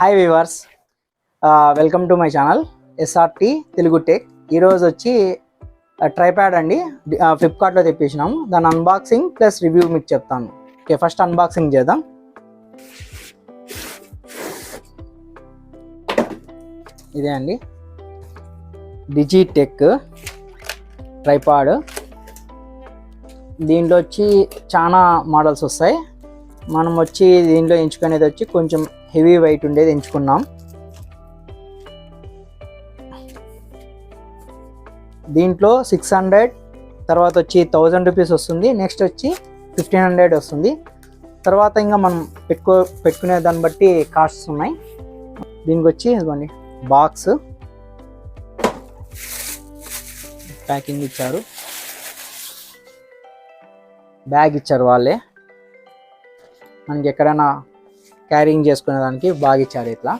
Hi viewers, welcome to my channel srttelugutech. ఈరోజు వచ్చి tripod అండి, ఫ్లిప్కార్ట్లో తెప్పించినాము. దాని అన్బాక్సింగ్ ప్లస్ రివ్యూ మీకు చెప్తాను. ఓకే, ఫస్ట్ అన్బాక్సింగ్ చేద్దాం. ఇదే అండి డిజిటెక్ ట్రైపాడ్. దీంట్లో వచ్చి చాలా మోడల్స్ వస్తాయి. మనం వచ్చి దీంట్లో ఎంచుకునేది వచ్చి కొంచెం హెవీ వెయిట్ ఉండేది ఎంచుకున్నాం. దీంట్లో 600, తర్వాత వచ్చి 1000 రూపీస్ వస్తుంది. నెక్స్ట్ వచ్చి 1500 వస్తుంది. తర్వాత ఇంకా మనం పెట్టుకునే దాన్ని బట్టి కాస్ట్స్ ఉన్నాయి. దీనికి వచ్చి ఇదిగోండి బాక్స్ ప్యాకింగ్ ఇచ్చారు, బ్యాగ్ ఇచ్చారు వాళ్ళే. మనకి ఎక్కడైనా క్యారింగ్ చేసుకునే దానికి బాగా ఇచ్చారు ఇట్లా.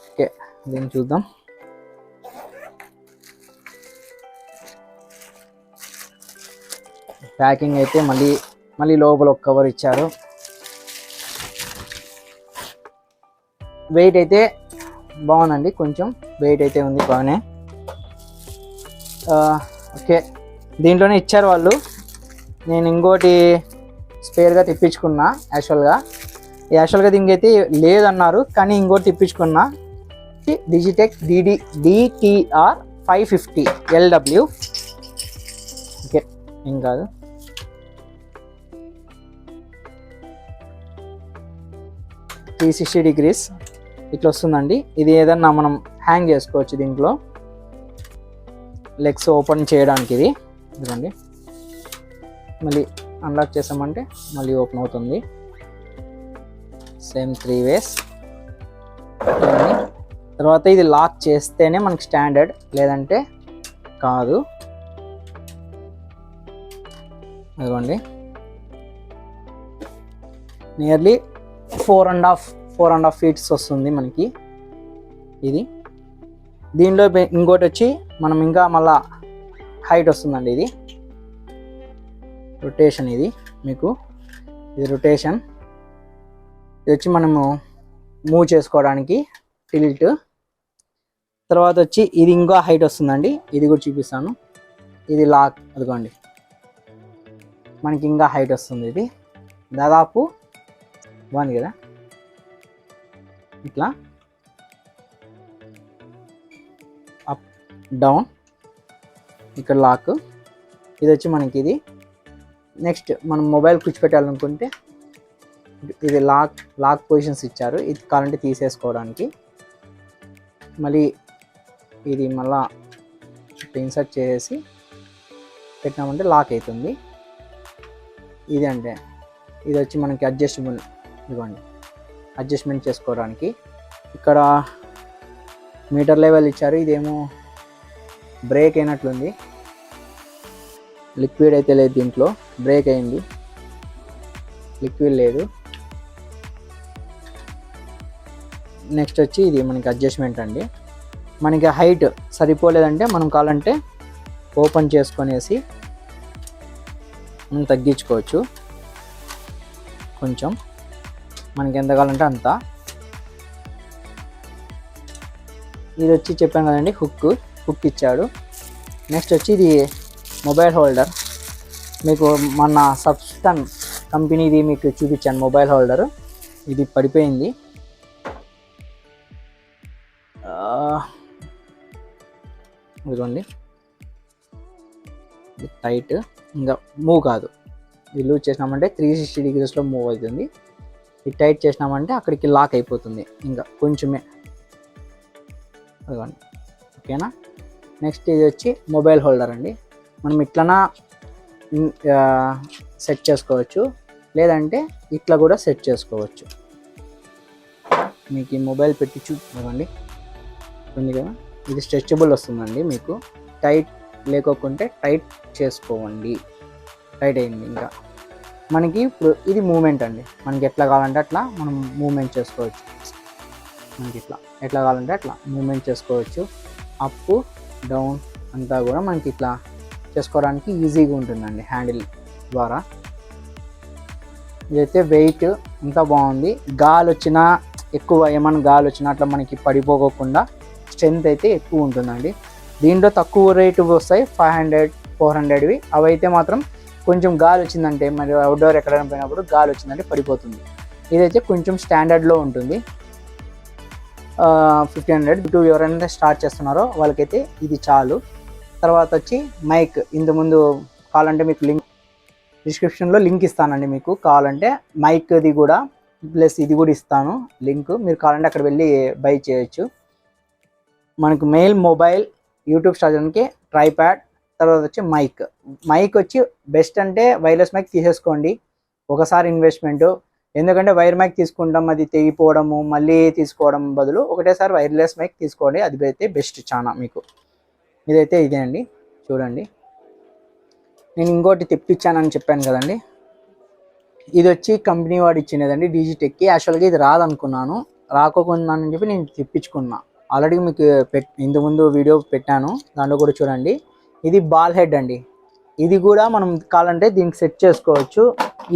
ఓకే, దీన్ని చూద్దాం. ప్యాకింగ్ అయితే మళ్ళీ లోపల ఒక కవర్ ఇచ్చారు. వెయిట్ అయితే బాగుందండి, కొంచెం వెయిట్ అయితే ఉంది బాగానే. ఓకే, దీంట్లోనే ఇచ్చారు వాళ్ళు. నేను ఇంకోటి స్పేర్గా తెప్పించుకున్నా. యాక్చువల్గా దీనికి అయితే లేదన్నారు, కానీ ఇంకోటి తెప్పించుకున్నా. Digitek DTR 550 LW. ఓకే, ఏం కాదు. $360 ఇట్లా వస్తుందండి. ఇది ఏదన్నా మనం హ్యాంగ్ చేసుకోవచ్చు. దీంట్లో లెగ్స్ ఓపెన్ చేయడానికి ఇది ఇదిగోండి. మళ్ళీ అన్లాక్ చేసామంటే మళ్ళీ ఓపెన్ అవుతుంది. Same 3 ways. తర్వాత ఇది లాక్ చేస్తేనే మనకి స్టాండర్డ్, లేదంటే కాదు. అదిగోండి, నియర్లీ 4.5 feet వస్తుంది మనకి ఇది. దీనిలో ఇంకోటి వచ్చి మనం ఇంకా మళ్ళా హైట్ వస్తుందండి. ఇది రొటేషన్, ఇది మీకు ఇది రొటేషన్. ఇది వచ్చి మనము మూవ్ చేసుకోవడానికి టిల్ట్. తర్వాత వచ్చి ఇది ఇంకా హైట్ వస్తుందండి. ఇది కూడా చూపిస్తాను. ఇది లాక్, అదిగోండి మనకి ఇంకా హైట్ వస్తుంది. ఇది దాదాపు బాగుంది కదా. ఇట్లా అప్ డౌన్, ఇక్కడ లాక్. ఇది వచ్చి మనకి ఇది. నెక్స్ట్ మనం మొబైల్ కూర్చోపెట్టాలనుకుంటే ఇది లాక్ పొజిషన్స్ ఇచ్చారు. ఇది కావాలంటే తీసేసుకోవడానికి. మళ్ళీ ఇది మళ్ళా ఇన్సర్ట్ చేసి పెట్టినామంటే లాక్ అవుతుంది. ఇది అంటే ఇది వచ్చి మనకి అడ్జస్టబుల్, ఇదిగోండి అడ్జస్ట్మెంట్ చేసుకోవడానికి. ఇక్కడ మీటర్ లెవెల్ ఇచ్చారు. ఇదేమో బ్రేక్ అయినట్లుంది. లిక్విడ్ అయితే లేదు దీంట్లో, బ్రేక్ అయింది. లిక్విడ్ లేదు. నెక్స్ట్ వచ్చి ఇది మనకి అడ్జస్ట్మెంట్ అండి. మనకి హైట్ సరిపోలేదంటే మనం కావాలంటే ఓపెన్ చేసుకొనేసి మనం తగ్గించుకోవచ్చు. కొంచెం మనకి ఎంత కావాలంటే అంత. ఇది వచ్చి చెప్పాం కదండి, హుక్ ఇచ్చాడు. నెక్స్ట్ వచ్చి ఇది మొబైల్ హోల్డర్. మీకు మన సబ్స్టన్ కంపెనీది మీకు చూపించాను మొబైల్ హోల్డర్. ఇది పడిపోయింది. ఇదిగోండి, ఇది టైట్, ఇంకా మూవ్ కాదు. ఇది లూజ్ చేసినామంటే 360 degreesలో మూవ్ అవుతుంది. ఇది టైట్ చేసినామంటే అక్కడికి లాక్ అయిపోతుంది, ఇంకా కొంచెమే. అదిగోండి, ఓకేనా. నెక్స్ట్ ఇది వచ్చి మొబైల్ హోల్డర్ అండి. మనం ఇట్లనా సెట్ చేసుకోవచ్చు, లేదంటే ఇట్లా కూడా సెట్ చేసుకోవచ్చు. మీకు ఈ మొబైల్ పెట్టి చూడండి ఉంది కదా. ఇది స్ట్రెచబుల్ వస్తుందండి. మీకు టైట్ లేకోకుంటే టైట్ చేసుకోండి. టైట్ అయింది. ఇంకా మనకి ఇప్పుడు ఇది మూమెంట్ అండి. మనకి ఎట్లా కావాలంటే అట్లా మనం మూమెంట్ చేసుకోవచ్చు. మనకి ఎట్లా కావాలంటే అట్లా మూమెంట్ చేసుకోవచ్చు. అప్ డౌన్ అంతా కూడా మనకి ఇట్లా చేసుకోవడానికి ఈజీగా ఉంటుందండి హ్యాండిల్ ద్వారా. ఇదైతే వెయిట్ అంతా బాగుంది. గాలి వచ్చినా ఎక్కువ ఏమైనా గాలి వచ్చినా అట్లా మనకి పడిపోకుండా స్ట్రెంత్ అయితే ఎక్కువ ఉంటుందండి. దీంట్లో తక్కువ రేటు వస్తాయి 500, 400వి. అవైతే మాత్రం కొంచెం గాలి వచ్చిందంటే మరి అవుట్డోర్ ఎక్కడైనా పోయినప్పుడు గాలి వచ్చిందంటే పడిపోతుంది. ఇదైతే కొంచెం స్టాండర్డ్లో ఉంటుంది. 1500 ఎవరైనా స్టార్ట్ చేస్తున్నారో వాళ్ళకైతే ఇది చాలు. తర్వాత వచ్చి మైక్, ఇంతకుముందు కావాలంటే మీకు లింక్ డిస్క్రిప్షన్లో లింక్ ఇస్తానండి. మీకు కావాలంటే మైక్ది కూడా ప్లస్ ఇది కూడా ఇస్తాను లింక్. మీరు కావాలంటే అక్కడ వెళ్ళి బై చేయొచ్చు. మనకు మెయిల్, మొబైల్, యూట్యూబ్ స్టార్టర్కి ట్రైప్యాడ్, తర్వాత వచ్చి మైక్ వచ్చి బెస్ట్ అంటే వైర్లెస్ మైక్ తీసేసుకోండి ఒకసారి ఇన్వెస్ట్మెంట్. ఎందుకంటే వైర్ మైక్ తీసుకుంటాం, అది తెగిపోవడము, మళ్ళీ తీసుకోవడం బదులు ఒకటేసారి వైర్లెస్ మైక్ తీసుకోండి, అది అయితే బెస్ట్ చాలా మీకు. ఇదైతే ఇదే అండి, చూడండి. నేను ఇంకోటి తెప్పించానని చెప్పాను కదండి, ఇది వచ్చి కంపెనీ వాడు ఇచ్చినదండి డిజిటెక్కి. యాక్చువల్గా ఇది రాదనుకున్నాను, రాకోకుండానని చెప్పి నేను తెప్పించుకున్నా. ఆల్రెడీ మీకు ఇంతకుముందు వీడియో పెట్టాను, దాంట్లో కూడా చూడండి. ఇది బాల్ హెడ్ అండి. ఇది కూడా మనం కావాలంటే దీనికి సెట్ చేసుకోవచ్చు,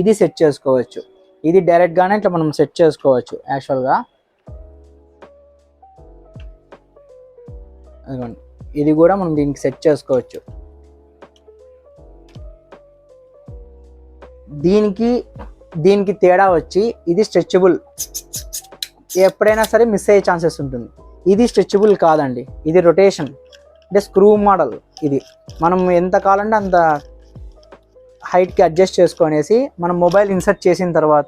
ఇది సెట్ చేసుకోవచ్చు. ఇది డైరెక్ట్గానే ఇట్లా మనం సెట్ చేసుకోవచ్చు. యాక్చువల్గా అదిగోండి, ఇది కూడా మనం దీనికి సెట్ చేసుకోవచ్చు. దీనికి తేడా వచ్చి ఇది స్ట్రెచబుల్, ఎప్పుడైనా సరే మిస్ అయ్యే ఛాన్సెస్ ఉంటుంది. ఇది స్ట్రెచబుల్ కాదండి, ఇది రొటేషన్ అంటే స్క్రూ మోడల్. ఇది మనం ఎంత కావాలంటే అంత హైట్కి అడ్జస్ట్ చేసుకొనేసి మనం మొబైల్ ఇన్సర్ట్ చేసిన తర్వాత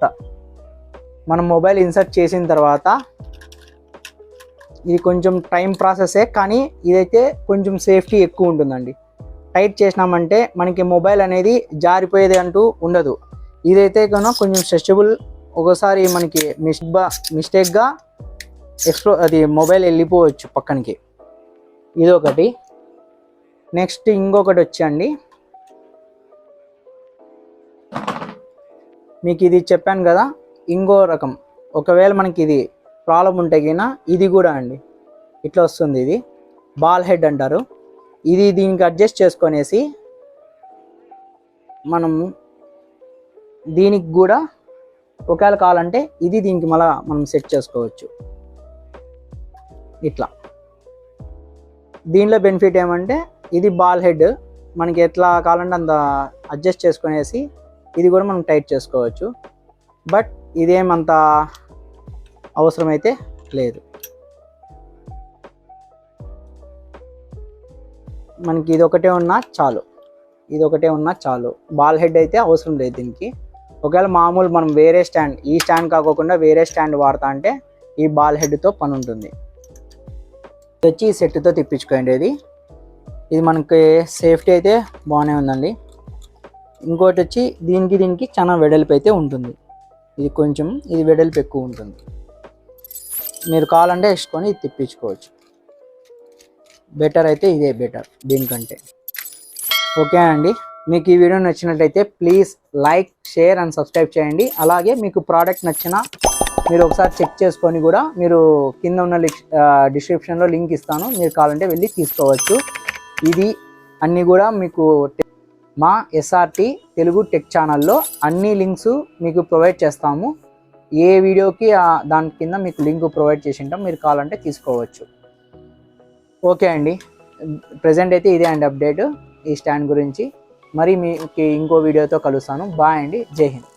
ఇది కొంచెం టైం ప్రాసెసే, కానీ ఇదైతే కొంచెం సేఫ్టీ ఎక్కువ ఉంటుందండి. టైట్ చేసినామంటే మనకి మొబైల్ అనేది జారిపోయేది అంటూ ఉండదు. ఇదైతే కన్నా కొంచెం స్ట్రెచబుల్. ఒకసారి మనకి మిస్టేక్గా అది మొబైల్ వెళ్ళిపోవచ్చు పక్కనకి. ఇదొకటి. నెక్స్ట్ ఇంకొకటి వచ్చండి, మీకు ఇది చెప్పాను కదా, ఇంకో రకం. ఒకవేళ మనకి ఇది ప్రాబ్లం ఉంటే కినా ఇది కూడా అండి ఇట్లా వస్తుంది. ఇది బాల్ హెడ్ అంటారు. ఇది దీనికి అడ్జస్ట్ చేసుకొనేసి మనము దీనికి కూడా ఒకవేళ కావాలంటే ఇది దీనికి మళ్ళీ మనం సెట్ చేసుకోవచ్చు ఇట్లా. దీనిలో బెనిఫిట్ ఏమంటే ఇది బాల్ హెడ్, మనకి ఎట్లా కావాలంటే అంత అడ్జస్ట్ చేసుకొనేసి ఇది కూడా మనం టైట్ చేసుకోవచ్చు. బట్ ఇదేమంత అవసరమైతే లేదు. మనకి ఇదొకటే ఉన్నా చాలు. బాల్ హెడ్ అయితే అవసరం లేదు దీనికి. ఒకవేళ మామూలు మనం వేరే స్టాండ్, ఈ స్టాండ్ కాకుండా వేరే స్టాండ్ వాడతా అంటే ఈ బాల్ హెడ్తో పని ఉంటుంది. ఇది వచ్చి ఈ సెట్తో తెప్పించుకోండి. ఇది మనకి సేఫ్టీ అయితే బాగానే ఉందండి. ఇంకోటి వచ్చి దీనికి చాలా వెడల్పు అయితే ఉంటుంది. ఇది వెడల్పు ఎక్కువ ఉంటుంది. మీరు కావాలంటే వేసుకొని ఇది తెప్పించుకోవచ్చు. బెటర్ అయితే ఇదే బెటర్ దీనికంటే. ఓకే అండి, మీకు ఈ వీడియో నచ్చినట్లయితే please like, share and subscribe చేయండి. అలాగే మీకు ప్రోడక్ట్ నచ్చినా మీరు ఒకసారి చెక్ చేసుకొని కూడా మీరు కింద ఉన్న డిస్క్రిప్షన్లో లింక్ ఇస్తాను, మీరు కావాలంటే వెళ్ళి తీసుకోవచ్చు. ఇది అన్నీ కూడా మీకు మా SRT తెలుగు టెక్ ఛానల్లో అన్ని లింక్స్ మీకు ప్రొవైడ్ చేస్తాము. ఏ వీడియోకి దాని కింద మీకు లింక్ ప్రొవైడ్ చేసి ఉంటాం, మీరు కావాలంటే తీసుకోవచ్చు. ఓకే అండి, ప్రజెంట్ అయితే ఇదే అండి అప్డేట్ ఈ స్టాండ్ గురించి. మరి మీకు ఇంకో వీడియోతో కలుస్తాను. బాయ్ అండి, జై హింద్.